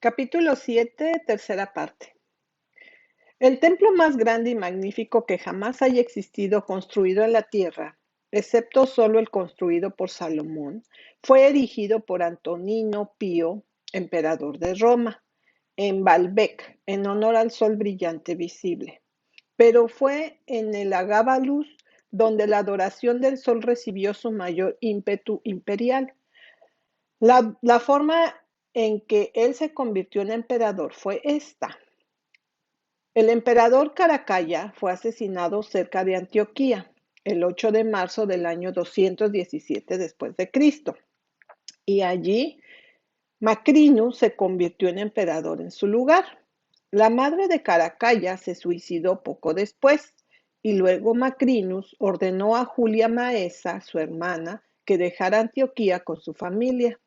Capítulo 7, tercera parte. El templo más grande y magnífico que jamás haya existido construido en la tierra, excepto solo el construido por Salomón, fue erigido por Antonino Pío, emperador de Roma, en Baalbek, en honor al sol brillante visible. Pero fue en el Agábalus donde la adoración del sol recibió su mayor ímpetu imperial. La forma en que él se convirtió en emperador fue esta. El emperador Caracalla fue asesinado cerca de Antioquía el 8 de marzo del año 217 después de Cristo, y allí Macrinus se convirtió en emperador en su lugar. La madre de Caracalla se suicidó poco después, y luego Macrinus ordenó a Julia Maesa, su hermana, que dejara Antioquía con su familia.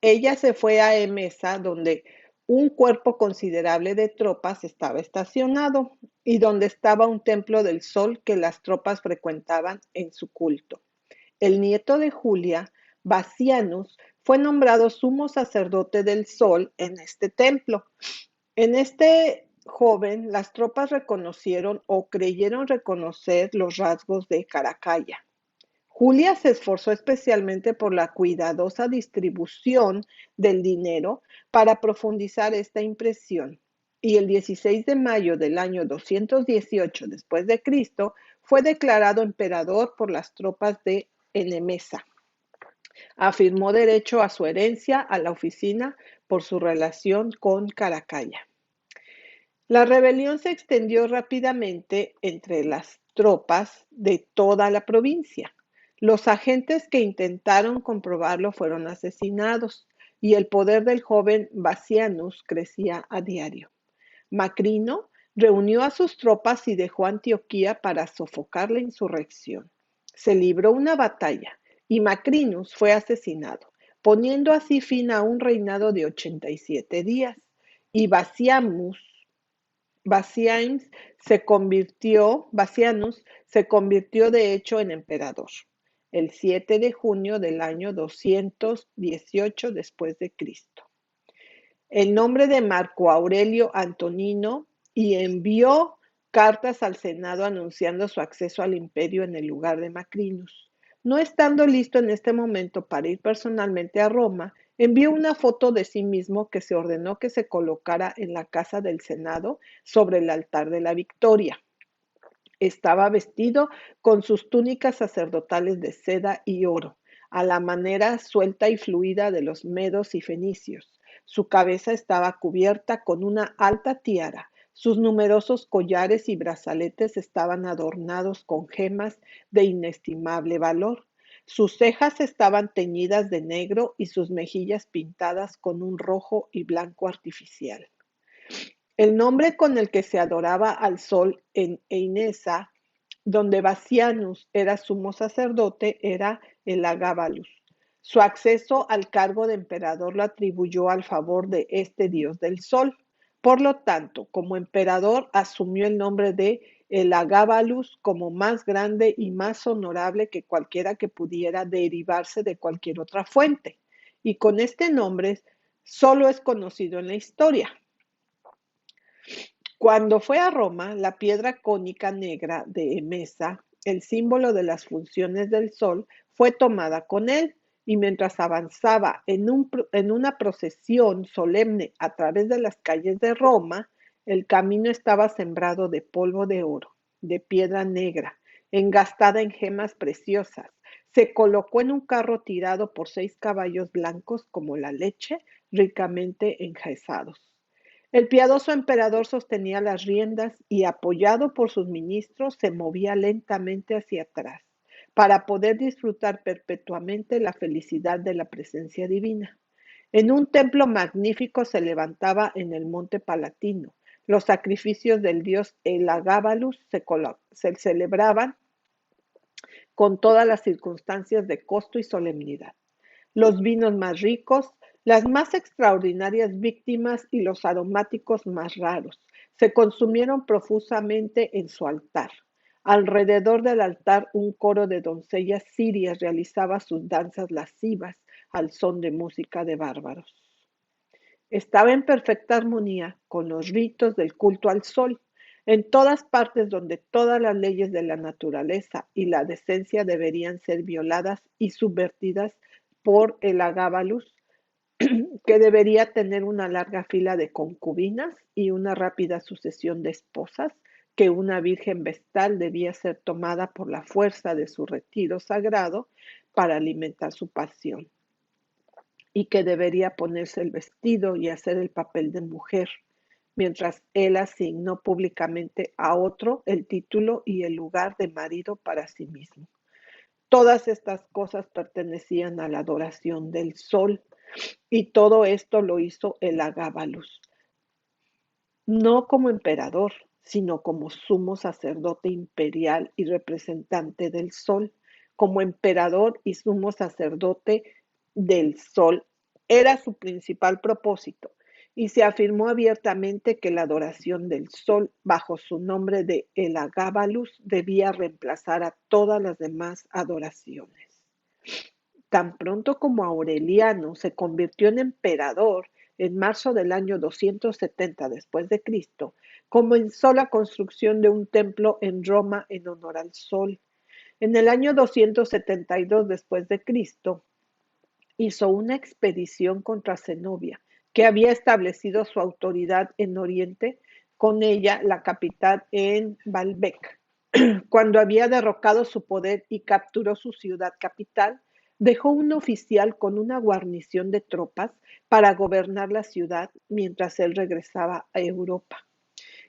Ella se fue a Emesa, donde un cuerpo considerable de tropas estaba estacionado y donde estaba un templo del sol que las tropas frecuentaban en su culto. El nieto de Julia, Bassianus, fue nombrado sumo sacerdote del sol en este templo. En este joven, las tropas reconocieron o creyeron reconocer los rasgos de Caracalla. Julia se esforzó especialmente por la cuidadosa distribución del dinero para profundizar esta impresión, y el 16 de mayo del año 218 después de Cristo fue declarado emperador por las tropas de Enemesa. Afirmó derecho a su herencia a la oficina por su relación con Caracalla. La rebelión se extendió rápidamente entre las tropas de toda la provincia. Los agentes que intentaron comprobarlo fueron asesinados y el poder del joven Bassianus crecía a diario. Macrino reunió a sus tropas y dejó Antioquía para sofocar la insurrección. Se libró una batalla y Macrinus fue asesinado, poniendo así fin a un reinado de 87 días. Y Bassianus se convirtió de hecho en emperador el 7 de junio del año 218 después de Cristo. El nombre de Marco Aurelio Antonino y envió cartas al Senado anunciando su acceso al imperio en el lugar de Macrinus. No estando listo en este momento para ir personalmente a Roma, envió una foto de sí mismo que se ordenó que se colocara en la casa del Senado sobre el altar de la Victoria. Estaba vestido con sus túnicas sacerdotales de seda y oro, a la manera suelta y fluida de los medos y fenicios. Su cabeza estaba cubierta con una alta tiara. Sus numerosos collares y brazaletes estaban adornados con gemas de inestimable valor. Sus cejas estaban teñidas de negro y sus mejillas pintadas con un rojo y blanco artificial. El nombre con el que se adoraba al sol en Einesa, donde Bassianus era sumo sacerdote, era el Agábalus. Su acceso al cargo de emperador lo atribuyó al favor de este dios del sol. Por lo tanto, como emperador asumió el nombre de el Agábalus como más grande y más honorable que cualquiera que pudiera derivarse de cualquier otra fuente. Y con este nombre solo es conocido en la historia. Cuando fue a Roma, la piedra cónica negra de Emesa, el símbolo de las funciones del sol, fue tomada con él, y mientras avanzaba en una procesión solemne a través de las calles de Roma, el camino estaba sembrado de polvo de oro, de piedra negra, engastada en gemas preciosas. Se colocó en un carro tirado por 6 caballos blancos como la leche, ricamente enjaezados. El piadoso emperador sostenía las riendas y, apoyado por sus ministros, se movía lentamente hacia atrás para poder disfrutar perpetuamente la felicidad de la presencia divina. En un templo magnífico se levantaba en el monte Palatino. Los sacrificios del dios Elagabalus se celebraban con todas las circunstancias de costo y solemnidad. Los vinos más ricos, las más extraordinarias víctimas y los aromáticos más raros se consumieron profusamente en su altar. Alrededor del altar un coro de doncellas sirias realizaba sus danzas lascivas al son de música de bárbaros. Estaba en perfecta armonía con los ritos del culto al sol. En todas partes donde todas las leyes de la naturaleza y la decencia deberían ser violadas y subvertidas por el Agábalus, que debería tener una larga fila de concubinas y una rápida sucesión de esposas, que una virgen vestal debía ser tomada por la fuerza de su retiro sagrado para alimentar su pasión, y que debería ponerse el vestido y hacer el papel de mujer, mientras él asignó públicamente a otro el título y el lugar de marido para sí mismo. Todas estas cosas pertenecían a la adoración del sol, y todo esto lo hizo el Agábalus, no como emperador, sino como sumo sacerdote imperial y representante del sol. Como emperador y sumo sacerdote del sol era su principal propósito, y se afirmó abiertamente que la adoración del sol bajo su nombre de Elagabalus debía reemplazar a todas las demás adoraciones. Tan pronto como Aureliano se convirtió en emperador en marzo del año 270 después de Cristo, comenzó la construcción de un templo en Roma en honor al sol. En el año 272 después de Cristo, hizo una expedición contra Zenobia, que había establecido su autoridad en Oriente, con ella la capital en Baalbek. Cuando había derrocado su poder y capturó su ciudad capital, dejó un oficial con una guarnición de tropas para gobernar la ciudad mientras él regresaba a Europa.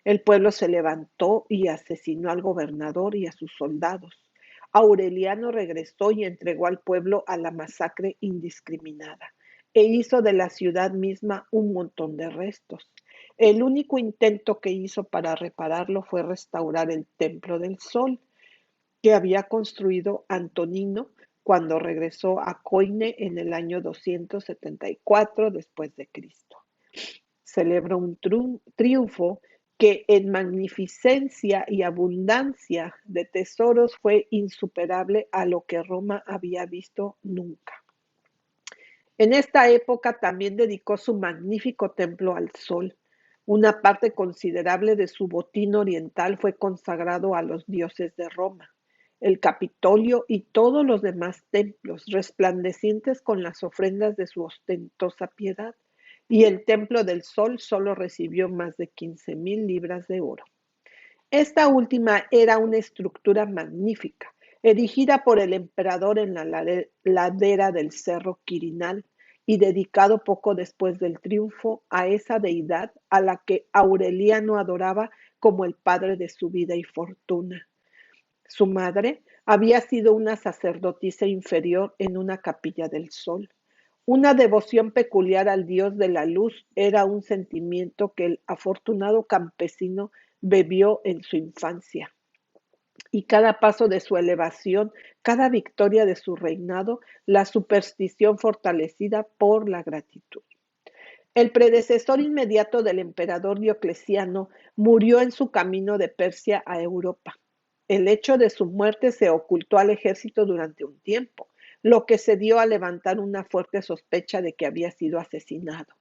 El pueblo se levantó y asesinó al gobernador y a sus soldados. Aureliano regresó y entregó al pueblo a la masacre indiscriminada, e hizo de la ciudad misma un montón de restos. El único intento que hizo para repararlo fue restaurar el Templo del Sol, que había construido Antonino cuando regresó a Coine en el año 274 después de Cristo. Celebró un triunfo que en magnificencia y abundancia de tesoros fue insuperable a lo que Roma había visto nunca. En esta época también dedicó su magnífico templo al sol. Una parte considerable de su botín oriental fue consagrado a los dioses de Roma. El Capitolio y todos los demás templos, resplandecientes con las ofrendas de su ostentosa piedad, y el templo del sol solo recibió más de 15,000 libras de oro. Esta última era una estructura magnífica, erigida por el emperador en la ladera del cerro Quirinal y dedicado poco después del triunfo a esa deidad a la que Aureliano adoraba como el padre de su vida y fortuna. Su madre había sido una sacerdotisa inferior en una capilla del sol. Una devoción peculiar al dios de la luz era un sentimiento que el afortunado campesino bebió en su infancia, y cada paso de su elevación, cada victoria de su reinado, la superstición fortalecida por la gratitud. El predecesor inmediato del emperador Diocleciano murió en su camino de Persia a Europa. El hecho de su muerte se ocultó al ejército durante un tiempo, lo que se dio a levantar una fuerte sospecha de que había sido asesinado.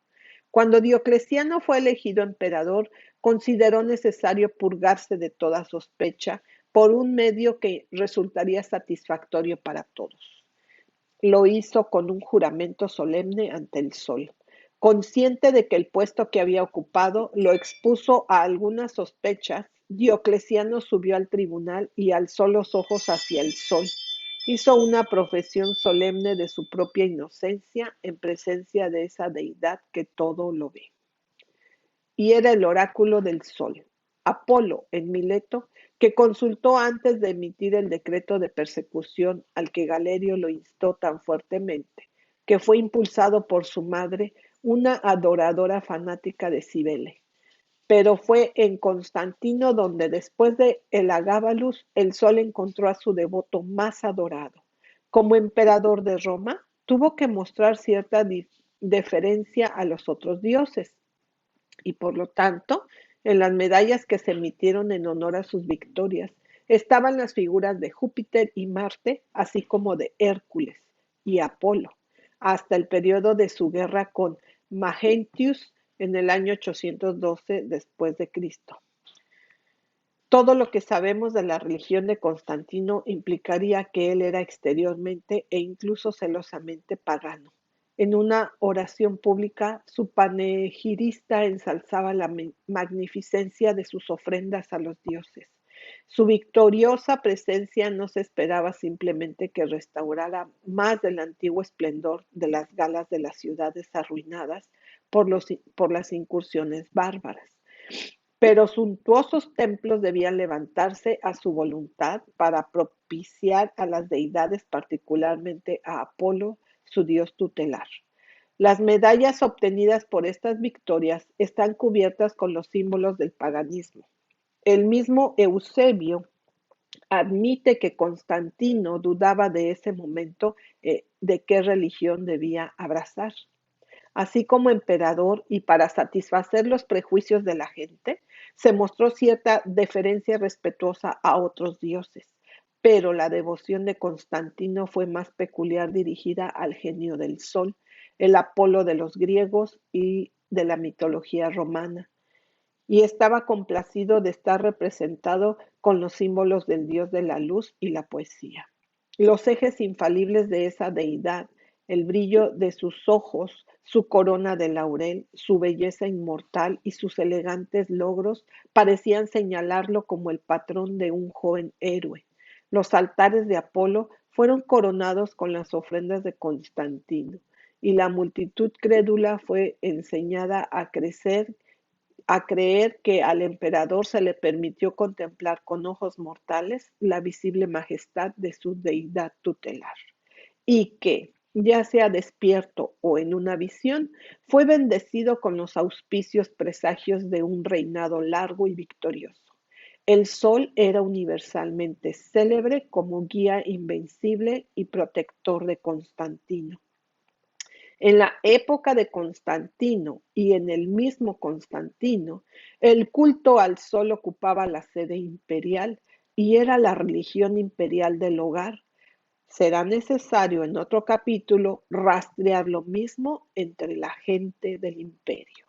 Cuando Diocleciano fue elegido emperador, consideró necesario purgarse de toda sospecha por un medio que resultaría satisfactorio para todos. Lo hizo con un juramento solemne ante el sol. Consciente de que el puesto que había ocupado lo expuso a algunas sospechas, Diocleciano subió al tribunal y alzó los ojos hacia el sol. Hizo una profesión solemne de su propia inocencia en presencia de esa deidad que todo lo ve. Y era el oráculo del sol, Apolo, en Mileto, que consultó antes de emitir el decreto de persecución al que Galerio lo instó tan fuertemente, que fue impulsado por su madre, una adoradora fanática de Cibele. Pero fue en Constantino donde, después de Elagabalus, el sol encontró a su devoto más adorado. Como emperador de Roma, tuvo que mostrar cierta deferencia a los otros dioses, y por lo tanto, en las medallas que se emitieron en honor a sus victorias, estaban las figuras de Júpiter y Marte, así como de Hércules y Apolo, hasta el periodo de su guerra con Magnentius en el año 812 después de Cristo. Todo lo que sabemos de la religión de Constantino implicaría que él era exteriormente e incluso celosamente pagano. En una oración pública, su panegirista ensalzaba la magnificencia de sus ofrendas a los dioses. Su victoriosa presencia no se esperaba simplemente que restaurara más del antiguo esplendor de las galas de las ciudades arruinadas por las incursiones bárbaras, pero suntuosos templos debían levantarse a su voluntad para propiciar a las deidades, particularmente a Apolo, su dios tutelar. Las medallas obtenidas por estas victorias están cubiertas con los símbolos del paganismo. El mismo Eusebio admite que Constantino dudaba de ese momento de qué religión debía abrazar. Así como emperador y para satisfacer los prejuicios de la gente, se mostró cierta deferencia respetuosa a otros dioses, pero la devoción de Constantino fue más peculiar, dirigida al genio del sol, el Apolo de los griegos y de la mitología romana, y estaba complacido de estar representado con los símbolos del dios de la luz y la poesía. Los ejes infalibles de esa deidad, el brillo de sus ojos, su corona de laurel, su belleza inmortal y sus elegantes logros parecían señalarlo como el patrón de un joven héroe. Los altares de Apolo fueron coronados con las ofrendas de Constantino, y la multitud crédula fue enseñada a creer que al emperador se le permitió contemplar con ojos mortales la visible majestad de su deidad tutelar, y que, ya sea despierto o en una visión, fue bendecido con los auspicios presagios de un reinado largo y victorioso. El sol era universalmente célebre como guía invencible y protector de Constantino. En la época de Constantino y en el mismo Constantino, el culto al sol ocupaba la sede imperial y era la religión imperial del hogar. Será necesario en otro capítulo rastrear lo mismo entre la gente del imperio.